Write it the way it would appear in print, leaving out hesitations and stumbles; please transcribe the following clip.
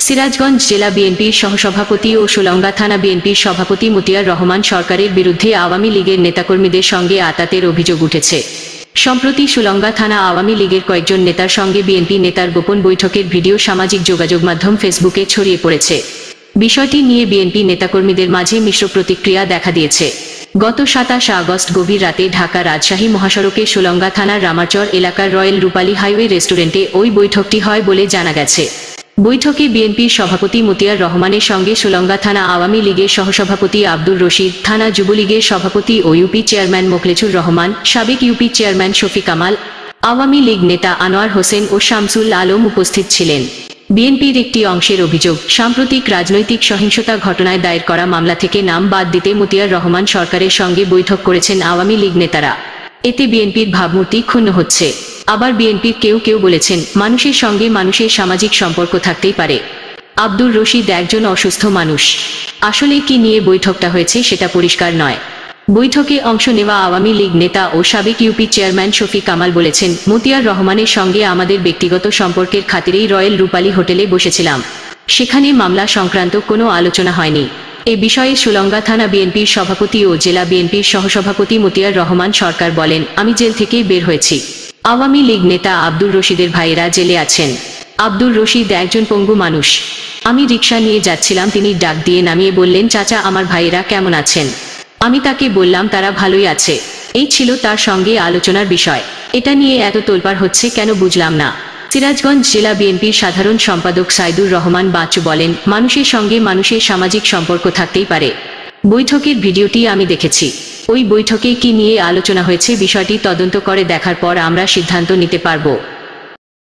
সিরাজগঞ্জ জেলা বিএনপির সহসভাপতি ও সোলঙ্গা থানা বিএনপির সভাপতি মতিয়ার রহমান সরকারের বিরুদ্ধে আওয়ামী লীগের নেতাকর্মীদের সঙ্গে আঁতাতের অভিযোগ উঠেছে। সম্প্রতি সোলঙ্গা থানা আওয়ামী লীগের কয়েকজন নেতার সঙ্গে বিএনপি নেতার গোপন বৈঠকের ভিডিও সামাজিক যোগাযোগ মাধ্যম ফেসবুকে ছড়িয়ে পড়েছে। বিষয়টি নিয়ে বিএনপি নেতাকর্মীদের মাঝে মিশ্র প্রতিক্রিয়া দেখা দিয়েছে। গত 27 আগস্ট গভীর রাতে ঢাকা রাজশাহী মহাসড়কে সোলঙ্গা থানার রামাচর এলাকার রয়্যাল রূপালী হাইওয়ে রেস্টুরেন্টে ওই বৈঠকটি হয় বলে জানা গেছে। বৈঠকে বিএনপির সভাপতি মতিয়ার রহমানের সঙ্গে সোলঙ্গা থানা আওয়ামী লীগের সহসভাপতি আব্দুর রশিদ, থানা যুবলীগের সভাপতি ও ইউপি চেয়ারম্যান মোখলেছুর রহমান, সাবেক ইউপি চেয়ারম্যান শফিক কামাল, আওয়ামী লীগ নেতা আনোয়ার হোসেন ও শামসুল আলম উপস্থিত ছিলেন। বিএনপির একটি অংশের অভিযোগ, সাম্প্রতিক রাজনৈতিক সহিংসতা ঘটনায় দায়ের করা মামলা থেকে নাম বাদ দিতে মতিয়ার রহমান সরকারের সঙ্গে বৈঠক করেছেন আওয়ামী লীগ নেতারা। এতে বিএনপির ভাবমূর্তি ক্ষুণ্ণ হচ্ছে। আবার বিএনপির কেউ কেউ বলেছেন, মানুষের সঙ্গে মানুষের সামাজিক সম্পর্ক থাকতেই পারে। আব্দুর রশিদ একজন অসুস্থ মানুষ। আসলে কি নিয়ে বৈঠকটা হয়েছে সেটা পরিষ্কার নয়। বৈঠকে অংশ নেওয়া আওয়ামী লীগ নেতা ও সাবেক ইউপি চেয়ারম্যান শফিক কামাল বলেছেন, মতিয়ার রহমানের সঙ্গে আমাদের ব্যক্তিগত সম্পর্কের খাতিরেই রয়্যাল রূপালী হোটেলে বসেছিলাম। সেখানে মামলা সংক্রান্ত কোনো আলোচনা হয়নি। এ বিষয়ে সোলঙ্গা থানা বিএনপির সভাপতি ও জেলা বিএনপির সহসভাপতি মতিয়ার রহমান সরকার বলেন, আমি জেল থেকেই বের হয়েছি। আওয়ামী লীগ নেতা আব্দুর রশিদের ভাইয়েরা জেলে আছেন। আব্দুর রশিদ একজন পঙ্গু মানুষ। আমি রিকশা নিয়ে যাচ্ছিলাম, তিনি ডাক দিয়ে নামিয়ে বললেন, চাচা আমার ভাইয়েরা কেমন আছেন? আমি তাকে বললাম তারা ভালোই আছে। এই ছিল তার সঙ্গে আলোচনার বিষয়। এটা নিয়ে এত তোলপাড় হচ্ছে কেন বুঝলাম না। সিরাজগঞ্জ জেলা বিএনপির সাধারণ সম্পাদক সাইদুর রহমান বাচ্চু বলেন, মানুষের সঙ্গে মানুষের সামাজিক সম্পর্ক থাকতেই পারে। বৈঠকের ভিডিওটি আমি দেখেছি। ওই বৈঠকে কি নিয়ে আলোচনা হয়েছে বিষয়টি তদন্ত করে দেখার পর আমরা সিদ্ধান্ত নিতে পারব।